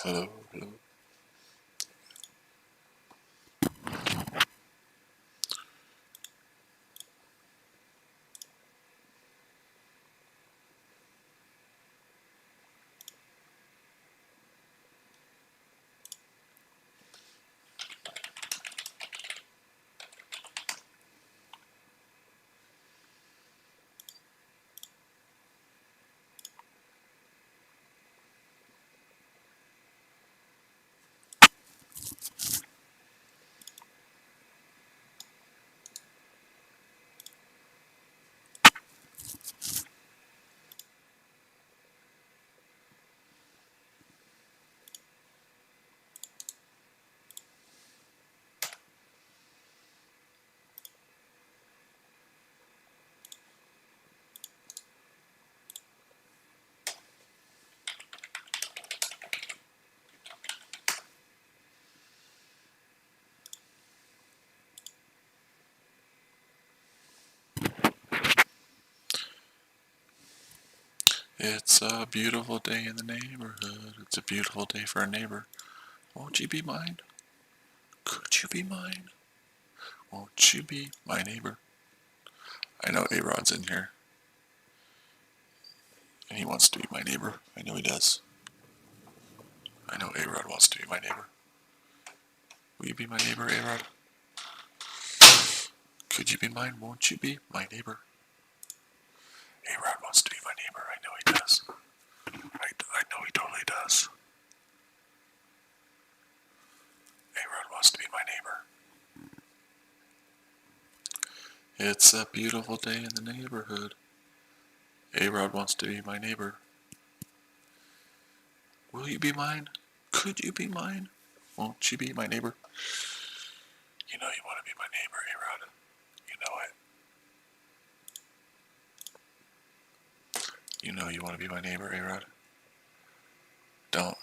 Hello, hello. It's a beautiful day in the neighborhood. It's a beautiful day for a neighbor. Won't you be mine? Could you be mine? Won't you be my neighbor? I know A-Rod's in here, and he wants to be my neighbor. I know he does. I know A-Rod wants to be my neighbor. Will you be my neighbor, A-Rod? Could you be mine? Won't you be my neighbor? A-Rod wants to be my neighbor. I know he does. I know he totally does. A-Rod wants to be my neighbor. It's a beautiful day in the neighborhood. A-Rod wants to be my neighbor. Will you be mine? Could you be mine? Won't you be my neighbor? You know you want to be my neighbor, A-Rod. You know it. You know you want to be my neighbor, A-Rod.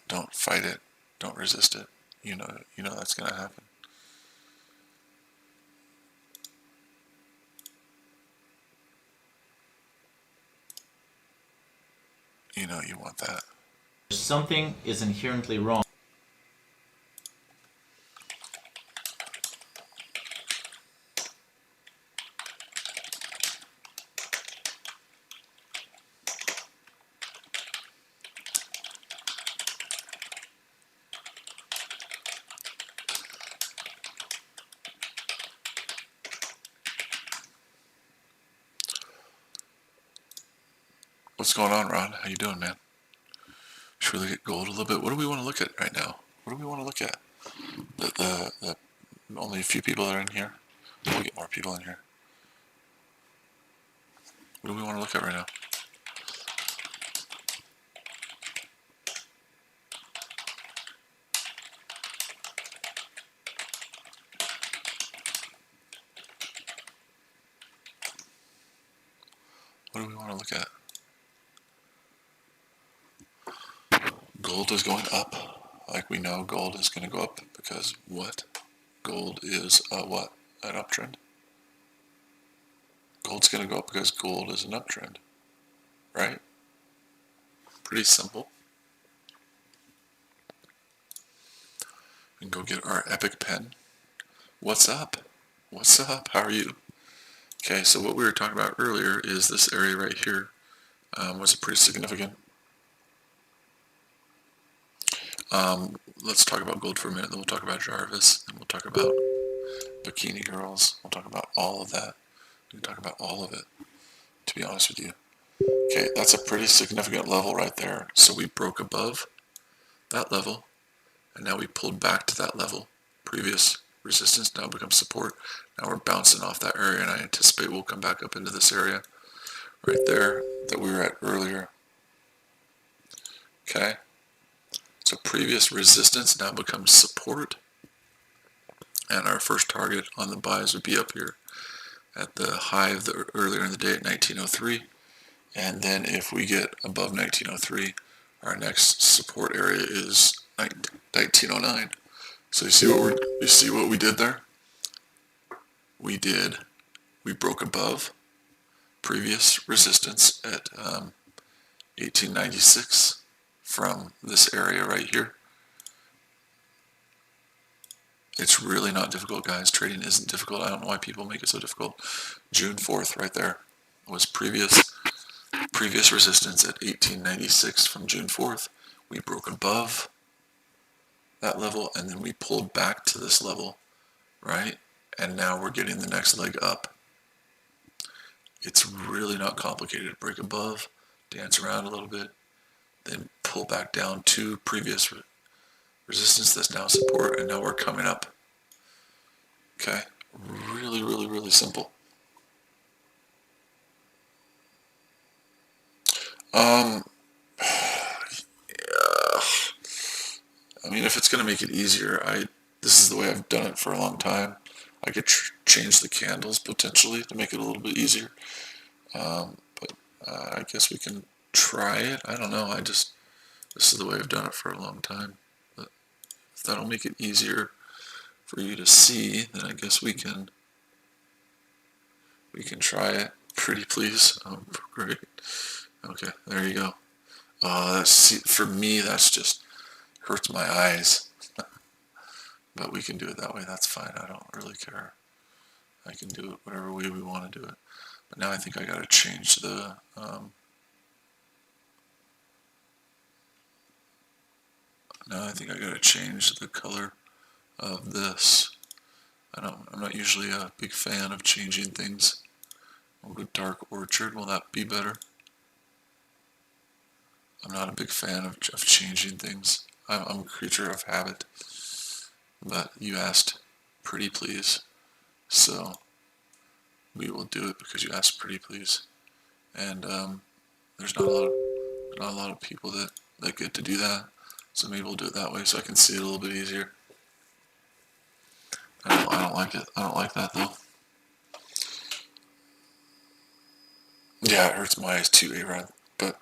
Don't fight it. Don't resist it. You know that's gonna happen. You know you want that. Something is inherently wrong. What's going on, Ron? How you doing, man? Should we look at gold a little bit? What do we want to look at right now? What do we want to look at? The only a few people that are in here. We'll get more people in here. What do we want to look at right now? What do we want to look at? Gold is going up. Like we know gold is going to go up because what? Gold is a what? An uptrend? Gold's going to go up because gold is an uptrend. Right? Pretty simple. We can go get our epic pen. What's up? What's up? How are you? Okay, so what we were talking about earlier is this area right here was pretty significant. Let's talk about gold for a minute, then we'll talk about Jarvis, and we'll talk about bikini girls. We'll talk about all of that. We can talk about all of it, to be honest with you. Okay, that's a pretty significant level right there. So we broke above that level, and now we pulled back to that level. Previous resistance now becomes support. Now we're bouncing off that area, and I anticipate we'll come back up into this area right there that we were at earlier. Okay, so previous resistance now becomes support, and our first target on the buys would be up here at the high of the earlier in the day at 1903, and then if we get above 1903, our next support area is 1909. So you see what we did there? We broke above previous resistance at 1896 from this area right here, It's really not difficult, guys. Trading isn't difficult. I don't know why people make it so difficult. June 4th, right there, was previous resistance at 1896 from June 4th. We broke above that level, and then we pulled back to this level, right? And now we're getting the next leg up. It's really not complicated. Break above, dance around a little bit, then pull back down to previous resistance that's now support, and now we're coming up. Okay, really, really, really simple. Yeah. I mean, if it's going to make it easier, this is the way I've done it for a long time. I could change the candles potentially to make it a little bit easier. But I guess we can try it. I don't know. This is the way I've done it for a long time. But if that'll make it easier for you to see, then I guess we can try it. Pretty please. Great. Okay, there you go. For me, that's just hurts my eyes. But we can do it that way. That's fine. I don't really care. I can do it whatever way we want to do it. But now I think I got to change the color of this. I'm not usually a big fan of changing things. We'll go dark orchard. Will that be better? I'm not a big fan of changing things. I'm a creature of habit. But you asked pretty please. So we will do it because you asked pretty please. And there's not a lot of people that get to do that. So maybe we'll do it that way so I can see it a little bit easier. I don't like it. I don't like that though. Yeah, it hurts my eyes too, A-Rod. But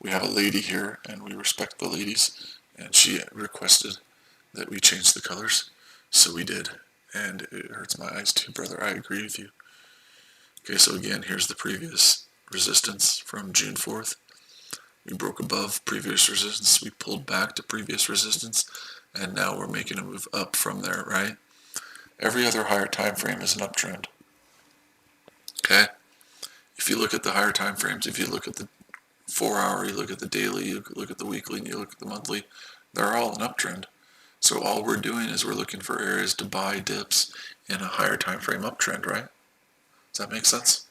we have a lady here, and we respect the ladies, and she requested that we change the colors, so we did. And it hurts my eyes too, brother. I agree with you. Okay, so again, here's the previous resistance from June 4th. We broke above previous resistance, we pulled back to previous resistance, and now we're making a move up from there, right? Every other higher time frame is an uptrend. Okay? If you look at the higher time frames, if you look at the 4-hour, you look at the daily, you look at the weekly, and you look at the monthly, they're all an uptrend. So all we're doing is we're looking for areas to buy dips in a higher time frame uptrend, right? Does that make sense?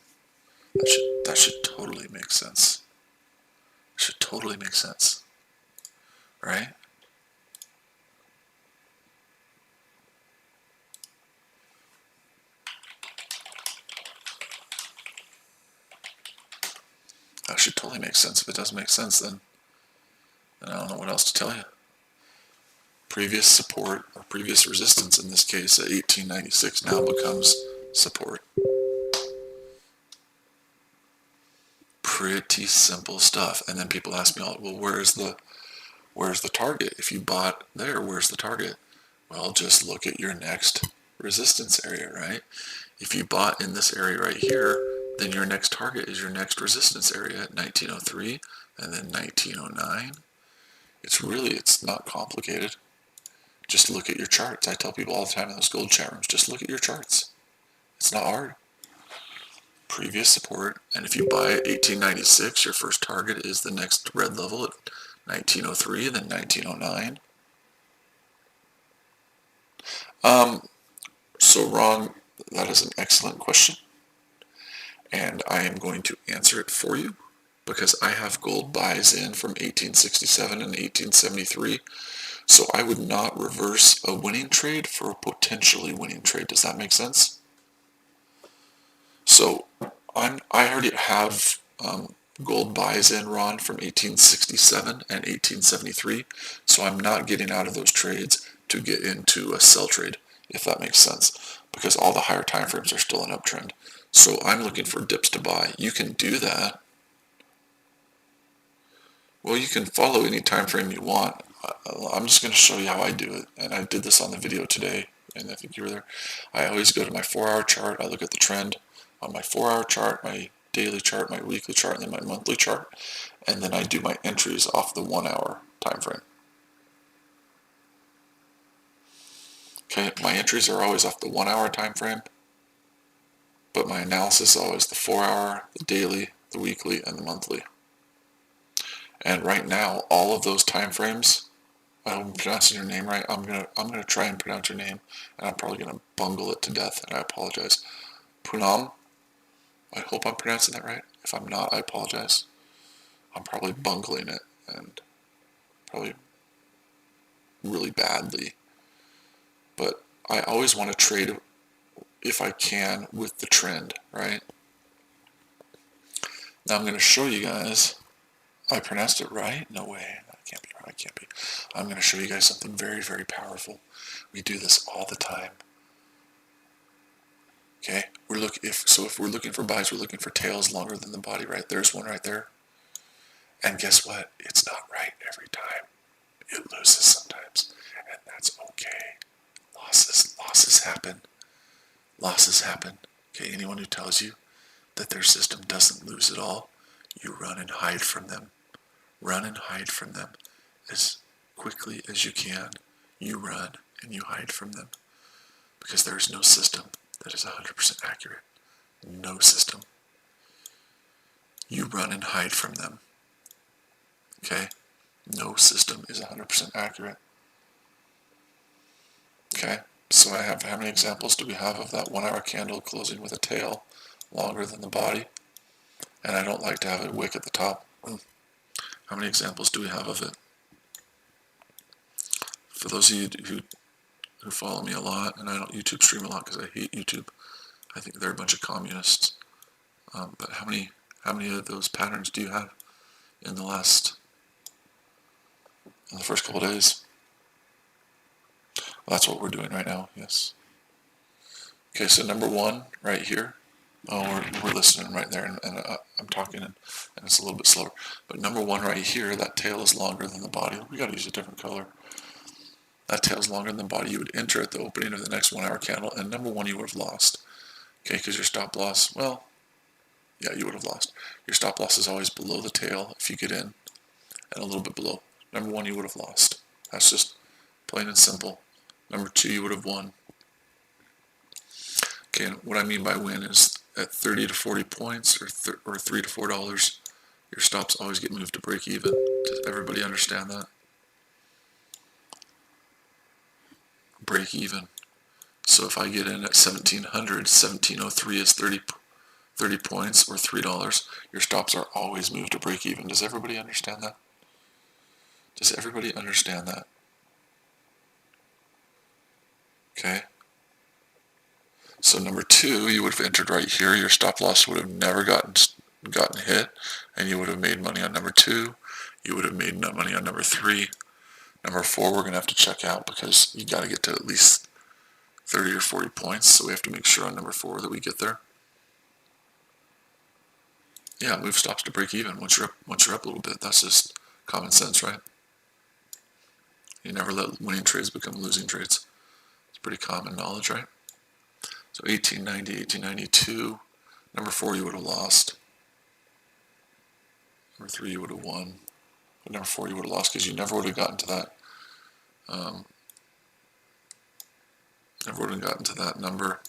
That should totally make sense. Should totally make sense, right? That should totally make sense. If it doesn't make sense, then I don't know what else to tell you. Previous support, or previous resistance in this case at 1896 now becomes support. Pretty simple stuff. And then people ask me, well, where's the target? If you bought there, where's the target? Well, just look at your next resistance area, right? If you bought in this area right here, then your next target is your next resistance area at 1903 and then 1909. It's not complicated. Just look at your charts. I tell people all the time in those gold chat rooms, just look at your charts. It's not hard. Previous support, and if you buy at 1896, your first target is the next red level at 1903 and then 1909. So Ron, that is an excellent question, and I am going to answer it for you because I have gold buys in from 1867 and 1873, so I would not reverse a winning trade for a potentially winning trade. Does that make sense? So I already have gold buys in, Ron, from 1867 and 1873, so I'm not getting out of those trades to get into a sell trade, if that makes sense, because all the higher time frames are still an uptrend. So I'm looking for dips to buy. You can do that. Well, you can follow any time frame you want. I'm just going to show you how I do it, and I did this on the video today, and I think you were there. I always go to my 4-hour chart. I look at the trend on my 4-hour chart, my daily chart, my weekly chart, and then my monthly chart, and then I do my entries off the 1-hour time frame. Okay, my entries are always off the 1 hour time frame, but my analysis is always the 4 hour, the daily, the weekly, and the monthly. And right now, all of those time frames, I hope I'm pronouncing your name right. I'm gonna try and pronounce your name, and I'm probably gonna bungle it to death, and I apologize. Poonam, I hope I'm pronouncing that right. If I'm not, I apologize. I'm probably bungling it, and probably really badly. But I always want to trade, if I can, with the trend, right? Now I'm going to show you guys. I pronounced it right? No way. That can't be right. Can't be. I'm going to show you guys something very, very powerful. We do this all the time. Okay? If we're looking for buys, we're looking for tails longer than the body, right? There's one right there. And guess what? It's not right every time. It loses sometimes. And that's okay. Losses happen. Losses happen. Okay, anyone who tells you that their system doesn't lose at all, you run and hide from them. Run and hide from them as quickly as you can. You run and you hide from them because there is no system that is 100% accurate. No system. You run and hide from them. Okay? No system is 100% accurate. Okay? So I have, how many examples do we have of that 1 hour candle closing with a tail longer than the body? And I don't like to have a wick at the top. How many examples do we have of it? For those of you who follow me a lot, and I don't YouTube stream a lot because I hate YouTube. I think they're a bunch of communists. But how many of those patterns do you have in the first couple of days? Well, that's what we're doing right now. Yes. Okay, so number one right here. Oh, we're listening right there, and I'm talking, and it's a little bit slower. But number one right here, that tail is longer than the body. We got to use a different color. That tail is longer than the body. You would enter at the opening of the next 1 hour candle, and number one, you would have lost. Okay, because your stop loss, well, yeah, you would have lost. Your stop loss is always below the tail if you get in, and a little bit below. Number one, you would have lost. That's just plain and simple. Number two, you would have won. Okay, and what I mean by win is at 30 to 40 points or $3 to $4, your stops always get moved to break even. Does everybody understand that? Break even. So if I get in at 1700, 1703 is 30 points or $3, your stops are always moved to break even. Does everybody understand that? Does everybody understand that? Okay. So number two, you would have entered right here. Your stop loss would have never gotten hit, and you would have made money on number two. You would have made no money on number three. Number four, we're going to have to check out because you got to get to at least 30 or 40 points. So we have to make sure on number four that we get there. Yeah, move stops to break even once you're up a little bit. That's just common sense, right? You never let winning trades become losing trades. It's pretty common knowledge, right? So 1890, 1892, number four you would have lost. Number three you would have won. But number four you would have lost because you never would have gotten to that. Never would have gotten to that number.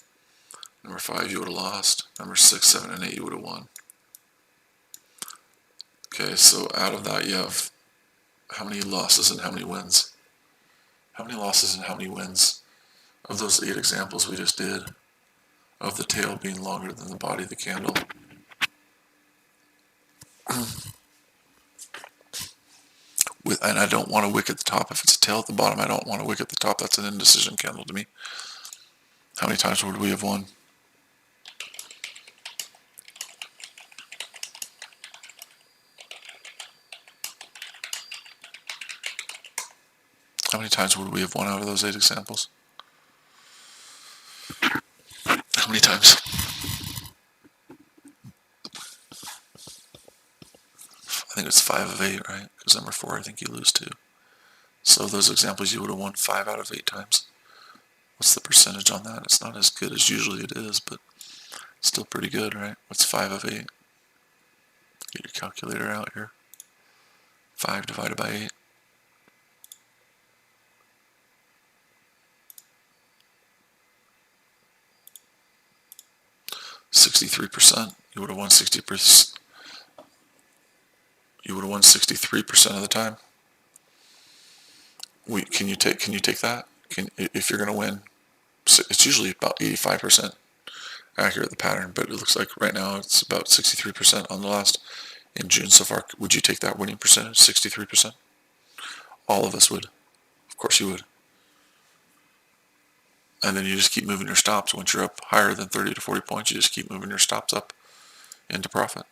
Number five you would have lost. Number 6, 7, and 8 you would have won. Okay, so out of that you have how many losses and how many wins? How many losses and how many wins? Of those 8 examples we just did, of the tail being longer than the body of the candle. And I don't want a wick at the top. If it's a tail at the bottom, I don't want a wick at the top. That's an indecision candle to me. How many times would we have won? How many times would we have won out of those 8 examples? How many times? I think it's 5 of 8, right? Because number 4, I think you lose 2. So those examples, you would have won 5 out of 8 times. What's the percentage on that? It's not as good as usually it is, but still pretty good, right? What's 5 of 8? Get your calculator out here. 5 divided by 8. 63%. You would have won 60%. You would have won 63% of the time. Can you take that? If you're going to win, it's usually about 85% accurate, the pattern, but it looks like right now it's about 63% on the last in June so far. Would you take that winning percentage, 63%? All of us would. Of course you would. And then you just keep moving your stops. Once you're up higher than 30 to 40 points, you just keep moving your stops up into profit.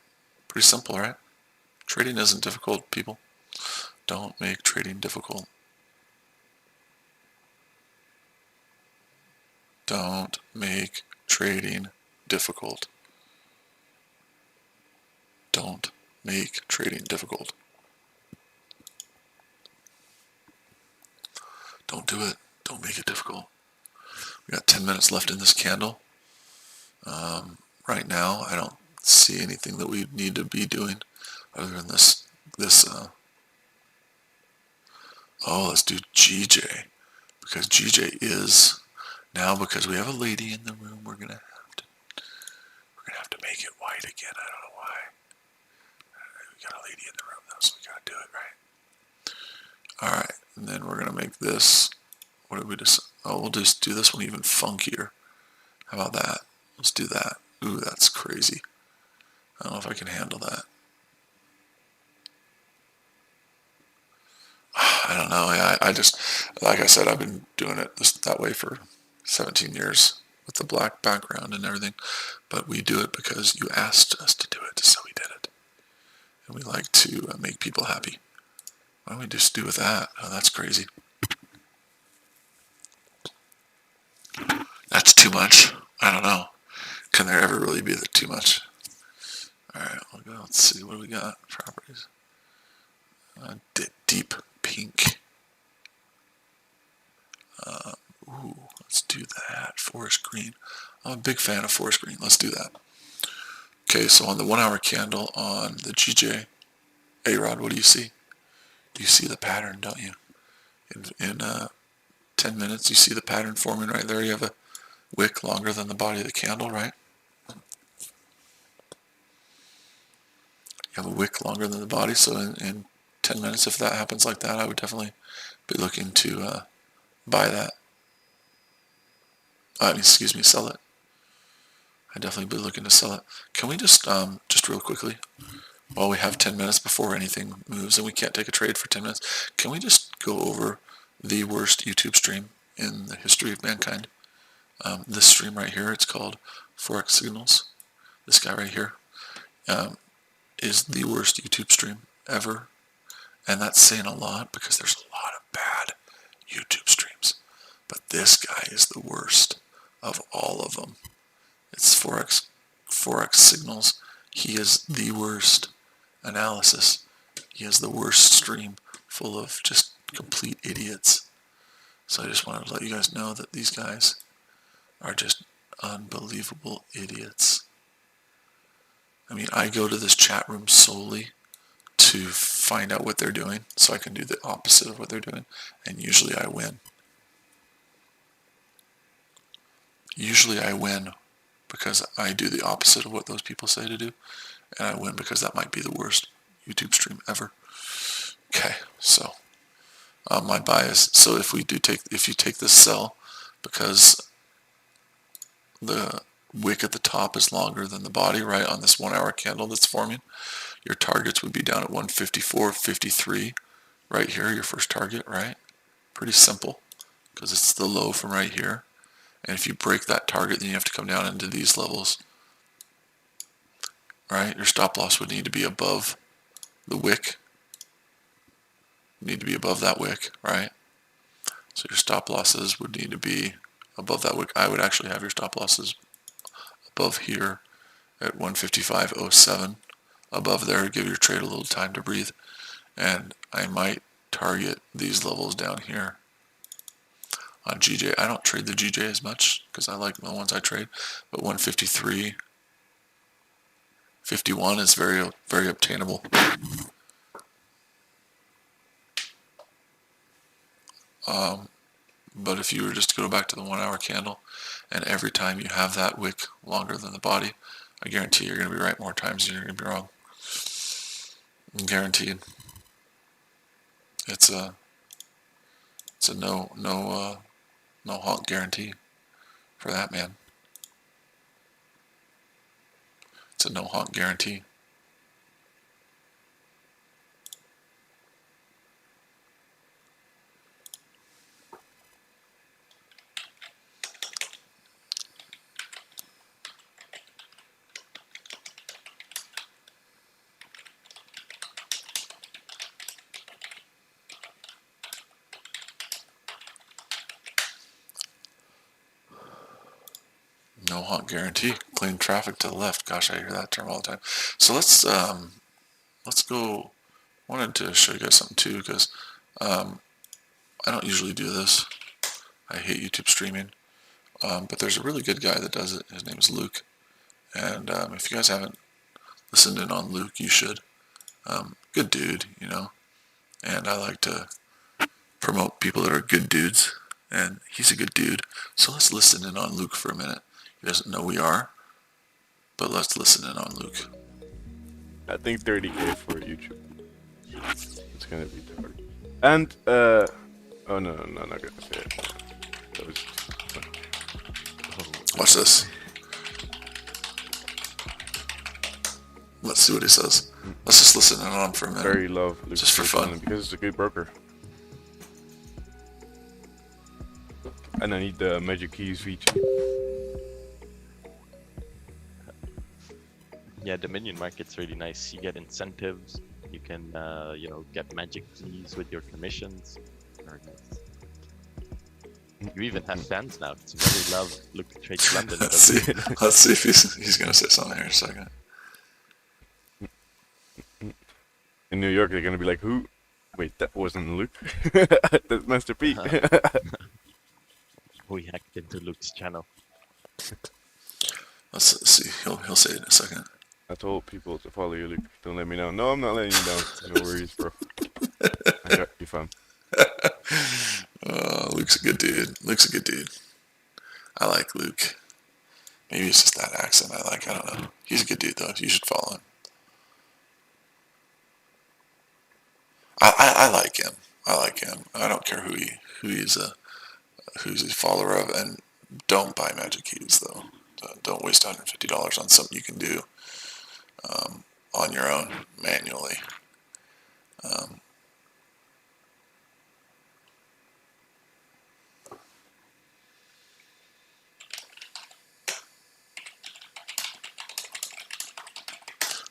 Pretty simple, right? Trading isn't difficult, people. Don't make trading difficult. Don't make trading difficult. Don't make trading difficult. Don't do it. Don't make it difficult. We got 10 minutes left in this candle. Right now, I don't see anything that we need to be doing other than this. Oh, let's do GJ, because GJ is now, because we have a lady in the room. We're gonna have to make it white again. I don't know why. We got a lady in the room though, so we gotta do it right. All right, and then we're gonna make this. What did we just? Oh, we'll just do this one even funkier. How about that? Let's do that. Ooh, that's crazy. I don't know if I can handle that. I don't know. I just, like I said, I've been doing it that way for 17 years with the black background and everything. But we do it because you asked us to do it, so we did it. And we like to make people happy. Why don't we just do with that? Oh, that's crazy. That's too much. I don't know. Can there ever really be too much? Alright, I'll go. Let's see. What do we got? Properties. Deep pink. Ooh, let's do that. Forest green. I'm a big fan of forest green. Let's do that. Okay, so on the 1 hour candle on the GJ A-Rod, what do you see? You see the pattern, don't you? In 10 minutes, you see the pattern forming right there. You have a wick longer than the body of the candle, right? You have a wick longer than the body, so in 10 minutes, if that happens like that, I would definitely be looking to buy that. Excuse me, sell it. I'd definitely be looking to sell it. Can we just real quickly, while we have 10 minutes before anything moves and we can't take a trade for 10 minutes, can we just go over the worst YouTube stream in the history of mankind? This stream right here, it's called Forex Signals. This guy right here is the worst YouTube stream ever. And that's saying a lot because there's a lot of bad YouTube streams. But this guy is the worst of all of them. It's Forex Signals. He is the worst analysis. He is the worst stream full of just complete idiots. So I just wanted to let you guys know that these guys are just unbelievable idiots. I mean, I go to this chat room solely to find out what they're doing so I can do the opposite of what they're doing, and usually I win. Usually I win because I do the opposite of what those people say to do, and I win because that might be the worst YouTube stream ever. Okay, so my bias. So if you take this sell, because the wick at the top is longer than the body, right, on this 1 hour candle that's forming, your targets would be down at 154.53 right here, your first target, right? Pretty simple because it's the low from right here. And if you break that target, then you have to come down into these levels, right? Your stop loss would need to be above the wick. Need to be above that wick, right? So your stop losses would need to be above that wick. I would actually have your stop losses above here at 155.07. Above there, give your trade a little time to breathe. And I might target these levels down here. On GJ, I don't trade the GJ as much because I like the ones I trade, but 153.51 is very, very obtainable. But if you were just to go back to the 1 hour candle, and every time you have that wick longer than the body, I guarantee you're going to be right more times than you're going to be wrong. Guaranteed. It's a no honk guarantee for that, man. It's a no honk guarantee. No honk guarantee. Clean traffic to the left. Gosh, I hear that term all the time. So let's go. I wanted to show you guys something too, because I don't usually do this. I hate YouTube streaming. But there's a really good guy that does it. His name is Luke. And if you guys haven't listened in on Luke, you should. Good dude, you know. And I like to promote people that are good dudes. And he's a good dude. So let's listen in on Luke for a minute. He doesn't know we are, but let's listen in on Luke. I think 30K for YouTube. It's gonna be hard. And oh no, I'm not gonna say it. That was Watch this. Let's see what he says. Let's just listen in on for a minute. very love Luke Just for fun. because it's a good broker. And I need the magic keys feature. Yeah, the minion market's really nice. You get incentives. You can, get magic keys with your commissions. Very nice. You even have fans now. It's very love. Look at Trades London. Let's see. Let's see if he's gonna say something here in a second. In New York, they're gonna be like, "Who? Wait, that wasn't Luke. That's Master P." We hacked into Luke's channel. Let's see. He'll say it in a second. I told people to follow you, Luke. Don't let me down. No, I'm not letting you down. No worries, bro. I got you, fam. Luke's a good dude. Luke's a good dude. I like Luke. Maybe it's just that accent I like. I don't know. He's a good dude though. You should follow him. I like him. I like him. I don't care who's a follower of, and don't buy magic keys though. Don't waste $150 on something you can do on your own manually.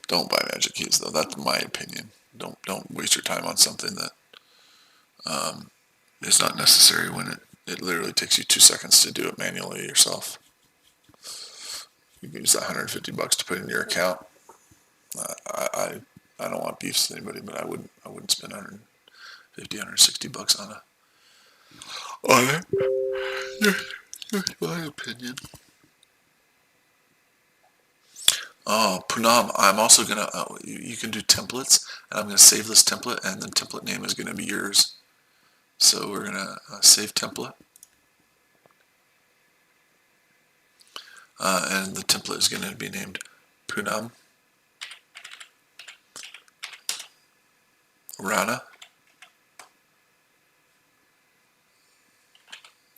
Don't buy magic keys though. That's my opinion. Don't waste your time on something that is not necessary when it literally takes you 2 seconds to do it manually yourself. You can use that $150 to put in your account. I don't want beefs with anybody, but I wouldn't spend $150, $160 on it. That's my opinion. Oh, Poonam, I'm also gonna, you can do templates, and I'm gonna save this template, and the template name is gonna be yours. So we're gonna save template. And the template is gonna be named Poonam Rana.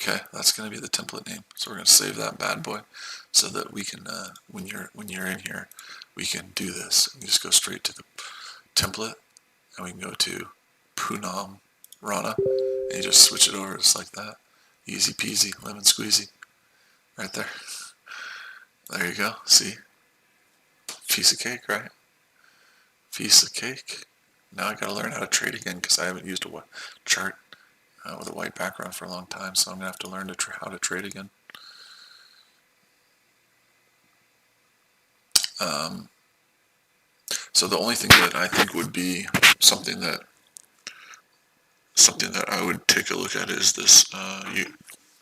Okay, that's going to be the template name. So we're going to save that bad boy so that we can, when you're in here, we can do this. We just go straight to the template, and we can go to Poonam Rana, and you just switch it over just like that. Easy peasy, lemon squeezy. Right there. There you go. See? Piece of cake, right? Piece of cake. Now I gotta learn how to trade again because I haven't used a chart with a white background for a long time, so I'm gonna have to learn how to trade again. So the only thing that I think would be something that I would take a look at is this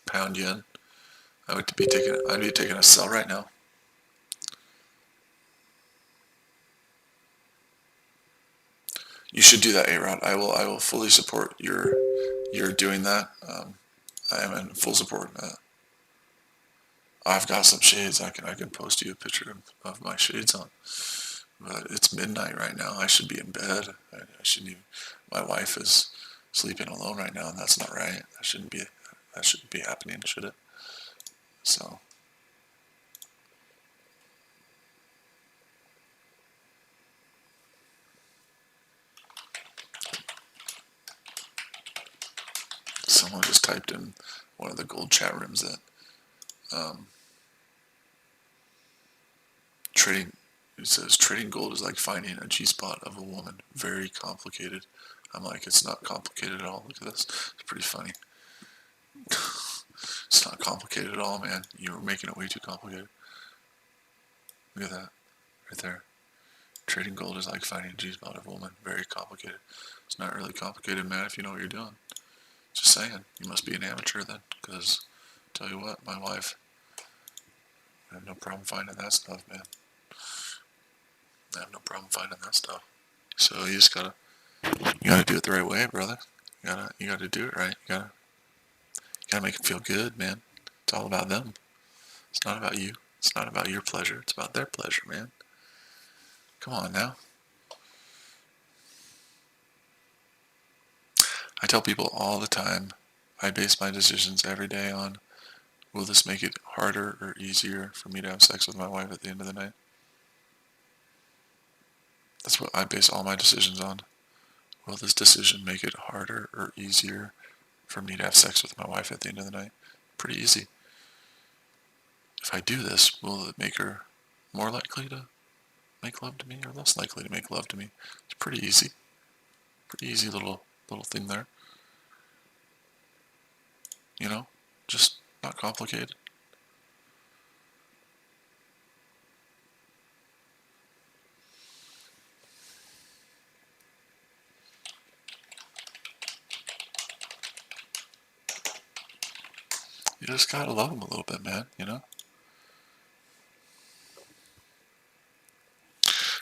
pound yen. I'd be taking a sell right now. You should do that, A-Rod. I will fully support your doing that. I am in full support of that. I've got some shades. I can post you a picture of my shades on. But it's midnight right now. I should be in bed. I shouldn't even. My wife is sleeping alone right now, and that's not right. That shouldn't be. That shouldn't be happening, should it? So. Someone just typed in one of the gold chat rooms that trading. It says trading gold is like finding a G-spot of a woman. Very complicated. I'm like, it's not complicated at all. Look at this. It's pretty funny. It's not complicated at all, man. You're making it way too complicated. Look at that. Right there. Trading gold is like finding a G-spot of a woman. Very complicated. It's not really complicated, man, if you know what you're doing. Just saying. You must be an amateur then. Because, tell you what, my wife, I have no problem finding that stuff, man. I have no problem finding that stuff. So you just gotta do it the right way, brother. You gotta do it right. You gotta make them feel good, man. It's all about them. It's not about you. It's not about your pleasure. It's about their pleasure, man. Come on now. I tell people all the time, I base my decisions every day on, will this make it harder or easier for me to have sex with my wife at the end of the night? That's what I base all my decisions on. Will this decision make it harder or easier for me to have sex with my wife at the end of the night? Pretty easy. If I do this, will it make her more likely to make love to me or less likely to make love to me? It's pretty easy. Pretty easy little thing there. You know, just not complicated. You just gotta love them a little bit, man, you know?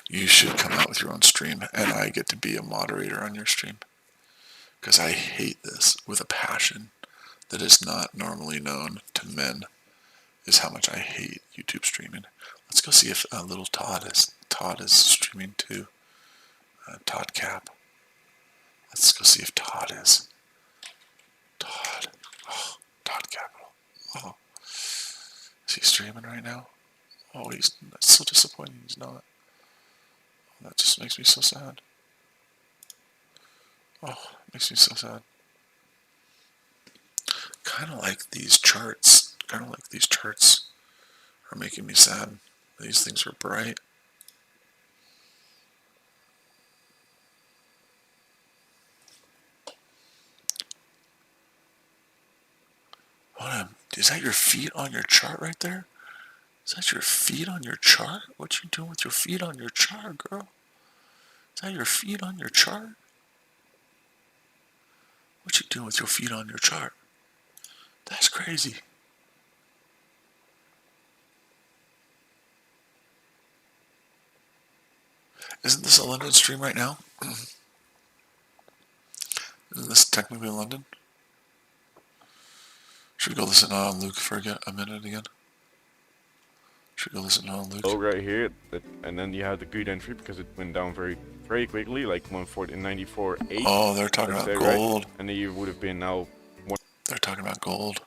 You should come out with your own stream, and I get to be a moderator on your stream. Because I hate this with a passion that is not normally known to men, is how much I hate YouTube streaming. Let's go see if little Todd is streaming too. Todd Cap. Let's go see if Todd is. Todd. Oh, Todd Capital. Oh. Is he streaming right now? Oh, that's so disappointing. He's not. Oh, that just makes me so sad. Oh, it makes me so sad. Kind of like these charts. Are making me sad. These things are bright. Is that your feet on your chart right there? Is that your feet on your chart? What you doing with your feet on your chart, girl? Is that your feet on your chart? What you doing with your feet on your chart? That's crazy. Isn't this a London stream right now? Isn't this technically London? Should we go listen on Luke for a minute again? Should we go listen on Luke? Oh, right here, and then you have the good entry because it went down very quickly, like 194.8. Oh, they're talking about gold. Right? And then you would have been now. They're talking about gold.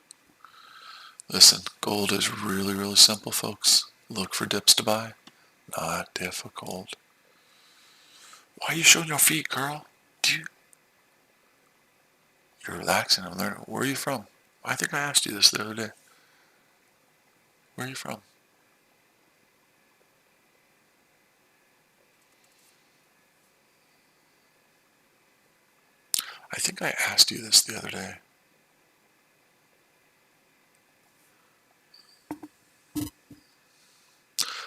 Listen, gold is really, really simple, folks. Look for dips to buy. Not difficult. Why are you showing your feet, girl? You're relaxing and learning. Where are you from? I think I asked you this the other day. Where are you from? I think I asked you this the other day.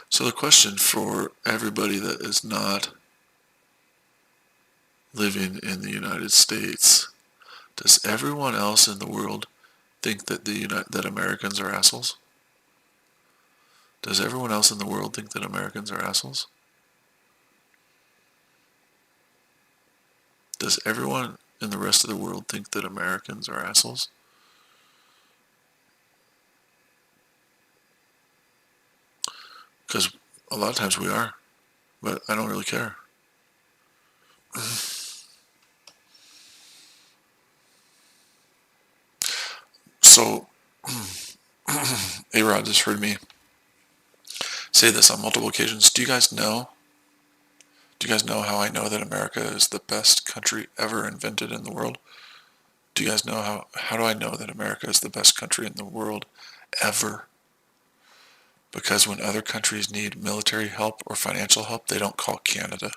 So the question for everybody that is not living in the United States, does everyone else in the world think that that Americans are assholes? Does everyone else in the world think that Americans are assholes? Does everyone in the rest of the world think that Americans are assholes? Because a lot of times we are, but I don't really care. So, A-Rod just heard me say this on multiple occasions. Do you guys know how I know that America is the best country ever invented in the world? Do you guys know how do I know that America is the best country in the world ever? Because when other countries need military help or financial help, they don't call Canada.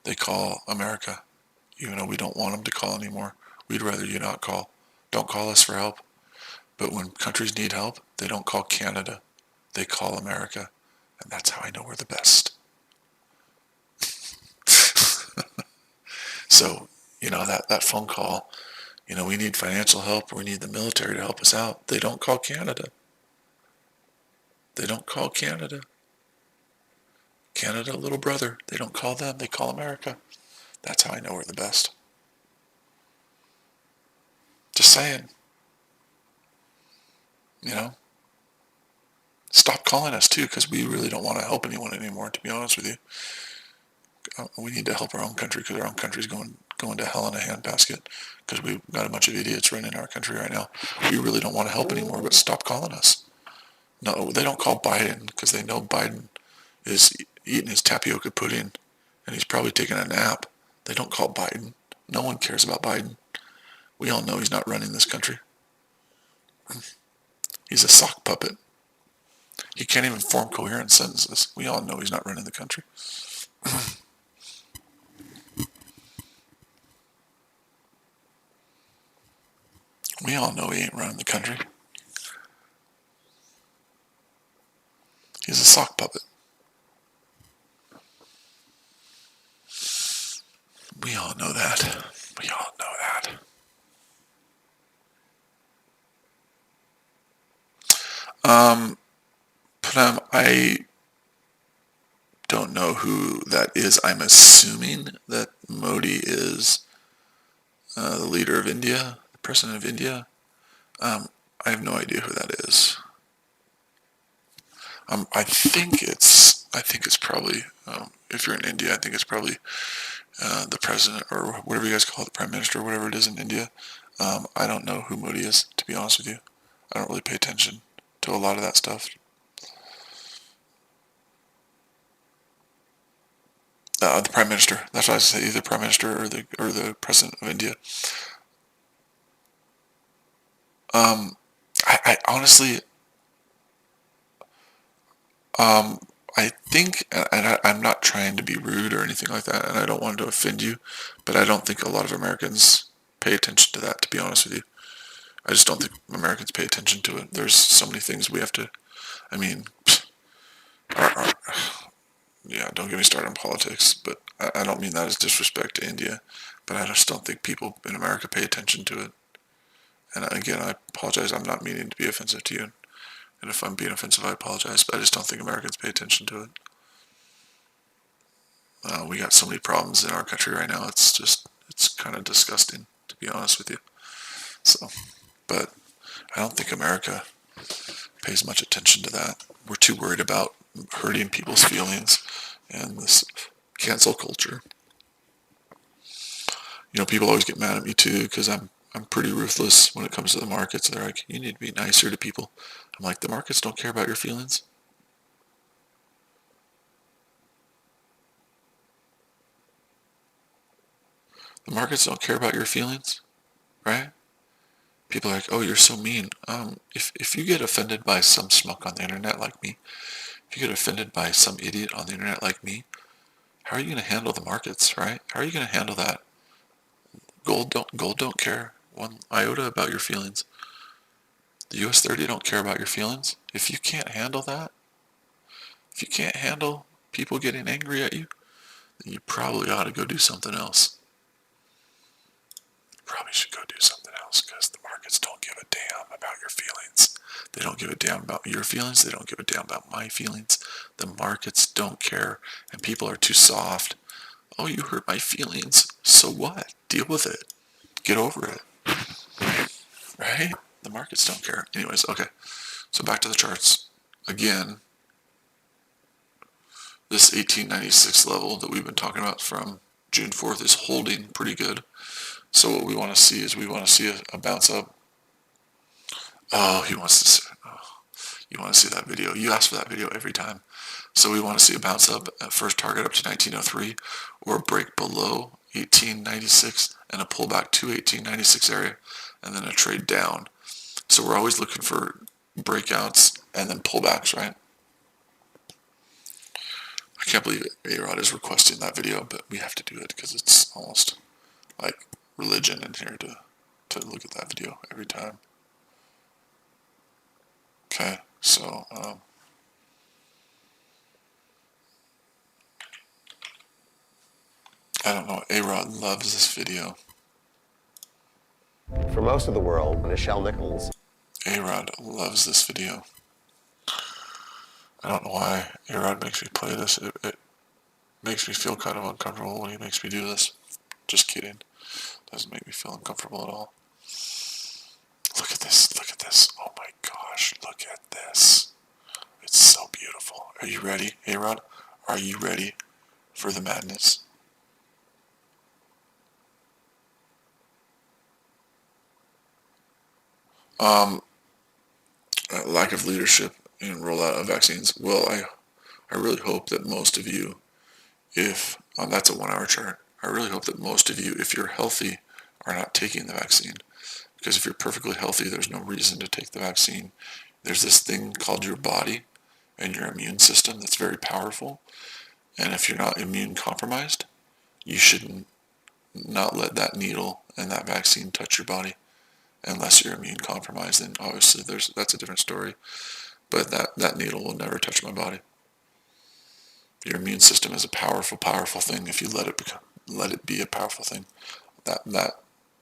They call America. Even though we don't want them to call anymore. We'd rather you not call. Don't call us for help. But when countries need help, they don't call Canada. They call America. And that's how I know we're the best. So, that phone call, we need financial help or we need the military to help us out. They don't call Canada. They don't call Canada. Canada, little brother. They don't call them. They call America. That's how I know we're the best. Just saying. Stop calling us too, because we really don't want to help anyone anymore, to be honest with you. We need to help our own country because our own country's going to hell in a handbasket because we've got a bunch of idiots running our country right now. We really don't want to help anymore, but stop calling us. No, they don't call Biden because they know Biden is eating his tapioca pudding and he's probably taking a nap. They don't call Biden. No one cares about Biden. We all know he's not running this country. He's a sock puppet. He can't even form coherent sentences. We all know he's not running the country. We all know he ain't running the country. He's a sock puppet. We all know that. We all know that. I don't know who that is. I'm assuming that Modi is the leader of India, the president of India. I have no idea who that is. I think it's probably, if you're in India, I think it's probably the president or whatever you guys call it, the prime minister or whatever it is in India. I don't know who Modi is, to be honest with you. I don't really pay attention to a lot of that stuff. The prime minister. That's what I say. Either prime minister or the president of India. I honestly, I think, and I'm not trying to be rude or anything like that, and I don't want to offend you, but I don't think a lot of Americans pay attention to that, to be honest with you. I just don't think Americans pay attention to it. There's so many things we have to, yeah, don't get me started on politics, but I don't mean that as disrespect to India, but I just don't think people in America pay attention to it. And again, I apologize. I'm not meaning to be offensive to you. And if I'm being offensive, I apologize. But I just don't think Americans pay attention to it. We got so many problems in our country right now. It's kind of disgusting, to be honest with you. So, but I don't think America pays much attention to that. We're too worried about hurting people's feelings and this cancel culture. People always get mad at me too because I'm pretty ruthless when it comes to the markets. They're like, you need to be nicer to people. I'm like, the markets don't care about your feelings. The markets don't care about your feelings, right? People are like, oh, you're so mean. If you get offended by some schmuck on the internet like me, if you get offended by some idiot on the internet like me, how are you going to handle the markets, right? How are you going to handle that? Gold don't care one iota about your feelings. The US30 don't care about your feelings. If you can't handle that, if you can't handle people getting angry at you, then you probably ought to go do something else. You probably should go do something else because the markets don't give a damn about your feelings. They don't give a damn about your feelings. They don't give a damn about my feelings. The markets don't care, and people are too soft. Oh, you hurt my feelings. So what? Deal with it. Get over it. Right? The markets don't care. Anyways, okay. So back to the charts. Again, this 1896 level that we've been talking about from June 4th is holding pretty good. So what we want to see is we want to see a bounce up. Oh, he wants to see, you want to see that video. You ask for that video every time. So we want to see a bounce up at first target up to 1903 or a break below 1896 and a pullback to 1896 area and then a trade down. So we're always looking for breakouts and then pullbacks, right? I can't believe A-Rod is requesting that video, but we have to do it because it's almost like religion in here to look at that video every time. Okay, so I don't know, A-Rod loves this video. For most of the world, Nichelle Nichols. A-Rod loves this video. I don't know why A-Rod makes me play this. It makes me feel kind of uncomfortable when he makes me do this. Just kidding. Doesn't make me feel uncomfortable at all. Look at this, look at this. Oh my gosh, look at this. It's so beautiful. Are you ready, A-Rod? Are you ready for the madness? Lack of leadership in rollout of vaccines. Well, I really hope that most of you, if that's a 1 hour chart, I really hope that most of you, if you're healthy, are not taking the vaccine. Because if you're perfectly healthy, there's no reason to take the vaccine. There's this thing called your body and your immune system that's very powerful. And if you're not immune compromised, you should not let that needle and that vaccine touch your body. Unless you're immune compromised, then obviously that's a different story. But that needle will never touch my body. Your immune system is a powerful, powerful thing. If you let it be a powerful thing, that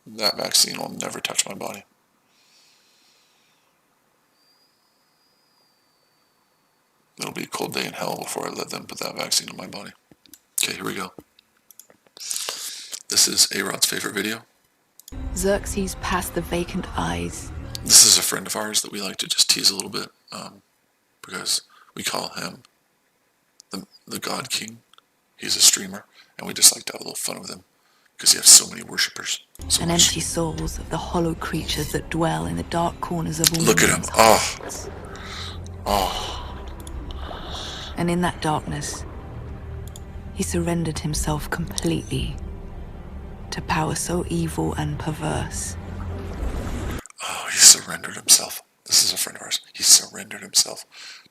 vaccine will never touch my body. It'll be a cold day in hell before I let them put that vaccine in my body. Okay, here we go. This is A-Rod's favorite video. Xerxes passed the vacant eyes. This is a friend of ours that we like to just tease a little bit, because we call him the God King. He's a streamer, and we just like to have a little fun with him because he has so many worshippers. So And much. empty souls of the hollow creatures that dwell in the dark corners of all Look at him. men's Oh. hearts. Oh, And in that darkness, he surrendered himself completely to power so evil and perverse. oh, he surrendered himself. This is a friend of ours. He surrendered himself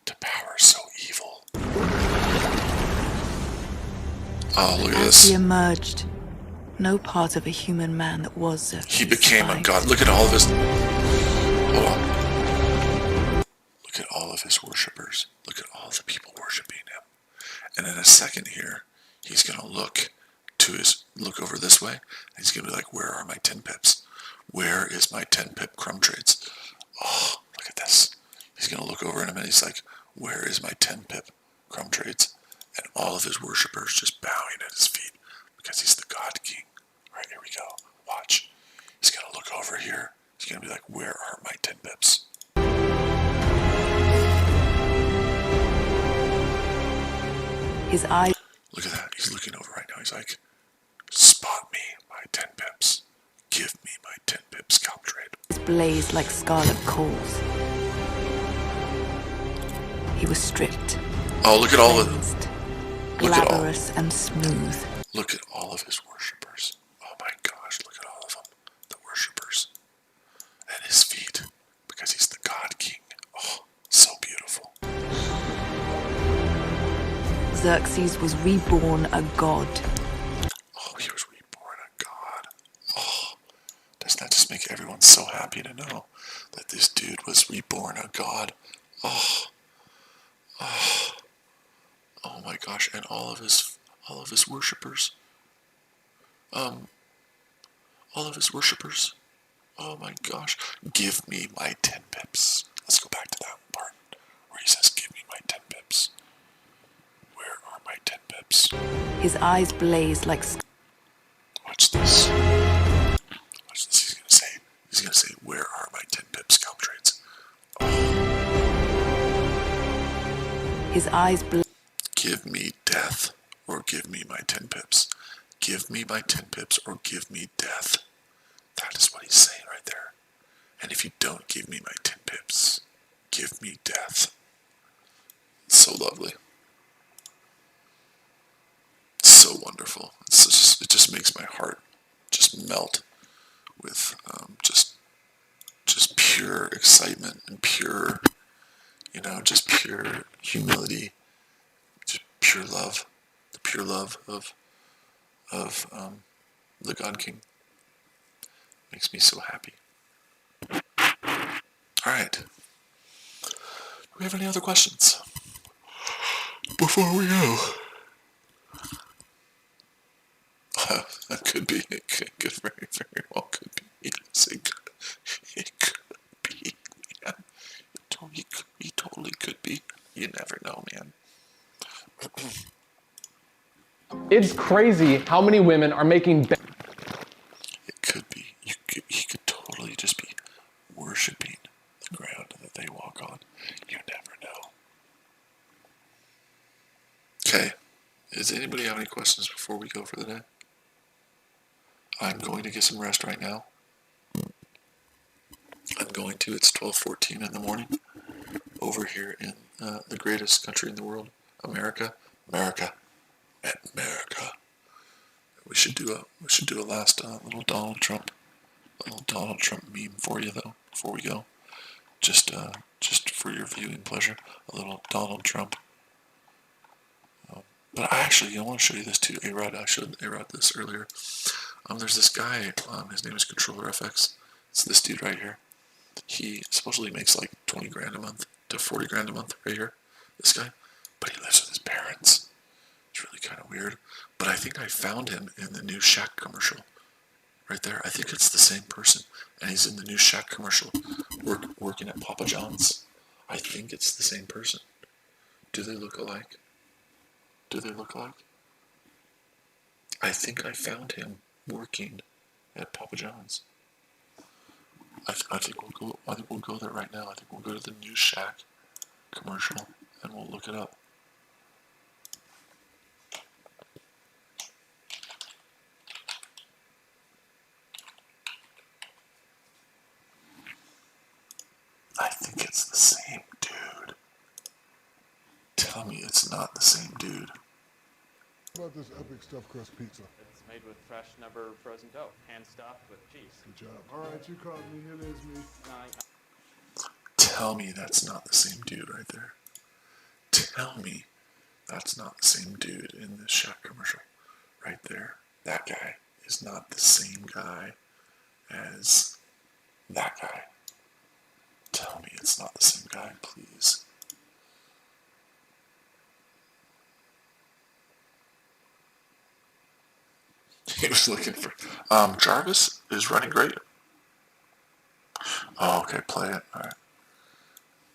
to power so evil. Oh, look at As he this. emerged, no part of a human man that was Xerxes He became a survived. god. Look at all of his... Hold on. Look at all of his worshippers. Look at all the people worshiping him. And in a second here, he's going to look over this way, and he's going to be like, where are my 10 pips? Where is my 10 pip crumb trades? Oh, look at this. He's going to look over in a minute. He's like, where is my 10 pip crumb trades? And all of his worshippers just bowing at his feet because he's the God King. All right, here we go. Watch. He's going to look over here. He's going to be like, where are my 10 pips? His eyes Look at that. He's looking over right now. He's like, spot me my 10 pips. Give me my 10 pip scalp trade. blazed like scarlet coals. He was stripped, Oh, look at all of them. cleansed, Look at all. glamourous and smooth. Look at all of his worshippers. Oh my gosh, look at all of them. The worshippers. And his feet. Because he's the God King. Oh, so beautiful. Xerxes was reborn a god. Oh, he was reborn a god. Oh, doesn't that just make everyone so happy to know that this dude was reborn a god? Oh, oh, oh my gosh! And all of his worshippers. All of his worshippers. Oh my gosh! Give me my 10 pips. Let's go back to that part where he says, "Give me my 10 pips." Where are my 10 pips? His eyes blazed like Watch this. Watch this. He's gonna say, where are my 10 pip scalp trades? his eyes give me death or give me my 10 pips. Give me my 10 pips or give me death. That is what he's saying right there. And if you don't give me my 10 pips, give me death. It's so lovely. So wonderful. It just makes my heart just melt with just pure excitement and pure, just pure humility, just pure love, the pure love of the God King. Makes me so happy. All right. Do we have any other questions before we go? That could be. It could very, very well could be. Yes, it could be. Man. It totally could be. You never know, man. It's crazy how many women are making. It could be. He could totally just be worshiping the ground that they walk on. You never know. Okay. Does anybody have any questions before we go for the day? I'm going to get some rest right now. It's 12:14 in the morning over here in the greatest country in the world, America. We should do a last little Donald Trump meme for you though before we go. Just for your viewing pleasure, a little Donald Trump. But I want to show you this too. I showed A-Rod this earlier. There's this guy, his name is Controller FX. It's this dude right here. He supposedly makes like 20 grand a month to 40 grand a month right here, this guy. But he lives with his parents. It's really kind of weird. But I think I found him in the new Shaq commercial. Right there. I think it's the same person. And he's in the new Shaq commercial working at Papa John's. I think it's the same person. Do they look alike? I think I found him working at Papa John's. I think we'll go there right now. I think we'll go to the new Shaq commercial and we'll look it up. I think it's the same dude. Tell me it's not the same dude. How about this epic stuffed crust pizza? It's made with fresh, never frozen dough, hand stuffed with cheese. Good job. All right, you caught me. It is me. Tell me that's not the same dude right there. Tell me that's not the same dude in this Shaq commercial right there. That guy is not the same guy as that guy. Tell me it's not the same guy, please. He was looking for... Jarvis is running great. Oh, okay, play it. Alright.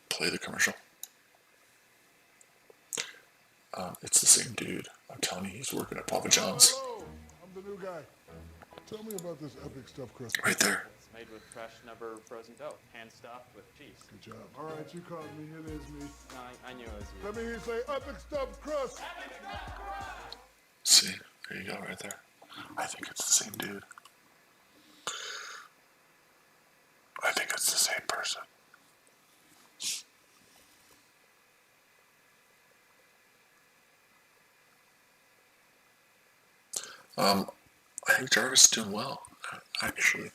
Play the commercial. It's the same dude. I'm telling you, he's working at Papa John's. Hello, I'm the new guy. Tell me about this epic stuffed crust pizza. Right there. It's made with fresh, never frozen dough, hand stuffed with cheese. Good job. All right, you caught me. It is me. I knew it was you. Let me hear you say epic stuffed crust. See? There you go, right there. I think it's the same dude. I think it's the same person. I think Jarvis is doing well, actually.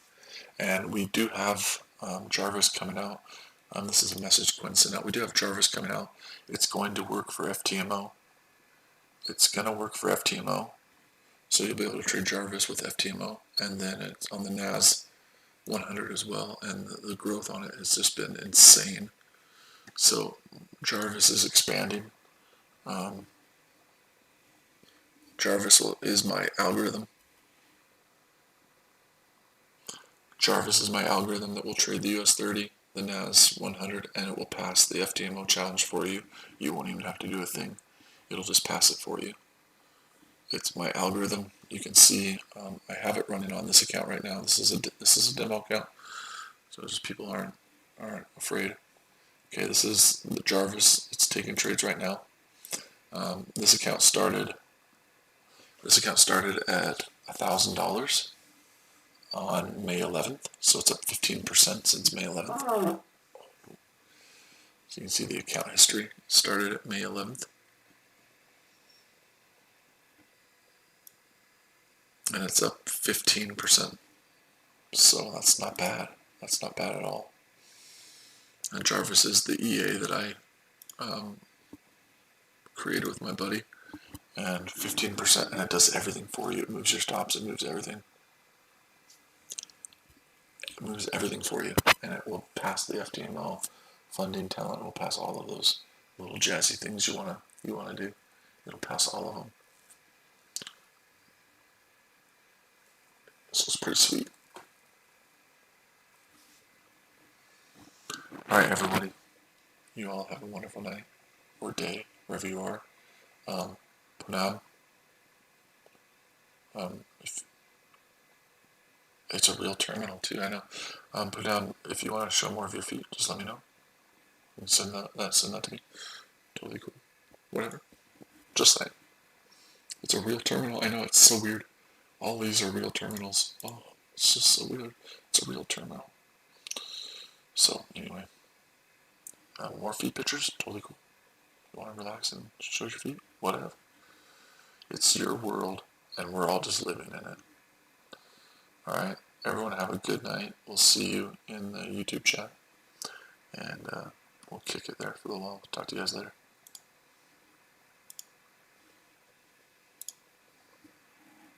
And we do have Jarvis coming out. This is a message Quinn sent out. We do have Jarvis coming out. It's going to work for FTMO. It's going to work for FTMO. So you'll be able to trade Jarvis with FTMO. And then it's on the NAS 100 as well. And the growth on it has just been insane. So Jarvis is expanding. Jarvis is my algorithm. Jarvis is my algorithm that will trade the US30, the NAS 100, and it will pass the FTMO challenge for you. You won't even have to do a thing. It'll just pass it for you. It's my algorithm. You can see I have it running on this account right now. This is a demo account, so just people aren't afraid. Okay, this is the Jarvis. It's taking trades right now. This account started at $1,000 on May 11th, so it's up 15% since May 11th. So you can see the account history started at May 11th. And it's up 15%. So that's not bad. That's not bad at all. And Jarvis is the EA that I created with my buddy. And 15%, and it does everything for you. It moves your stops, it moves everything. It moves everything for you. And it will pass the FTML funding talent. It will pass all of those little jazzy things you wanna do. It'll pass all of them. So it's pretty sweet. Alright, everybody. You all have a wonderful night or day, wherever you are. Punam. If it's a real terminal too, I know. Punam, if you want to show more of your feet, just let me know. And send that to me. Totally cool. Whatever. Just saying. It's a real terminal. I know, it's so weird. All these are real terminals. Oh, it's just so weird. It's a real terminal. So, anyway. More feet pictures? Totally cool. You want to relax and show your feet? Whatever. It's your world, and we're all just living in it. Alright? Everyone have a good night. We'll see you in the YouTube chat. And we'll kick it there for a little while. Talk to you guys later.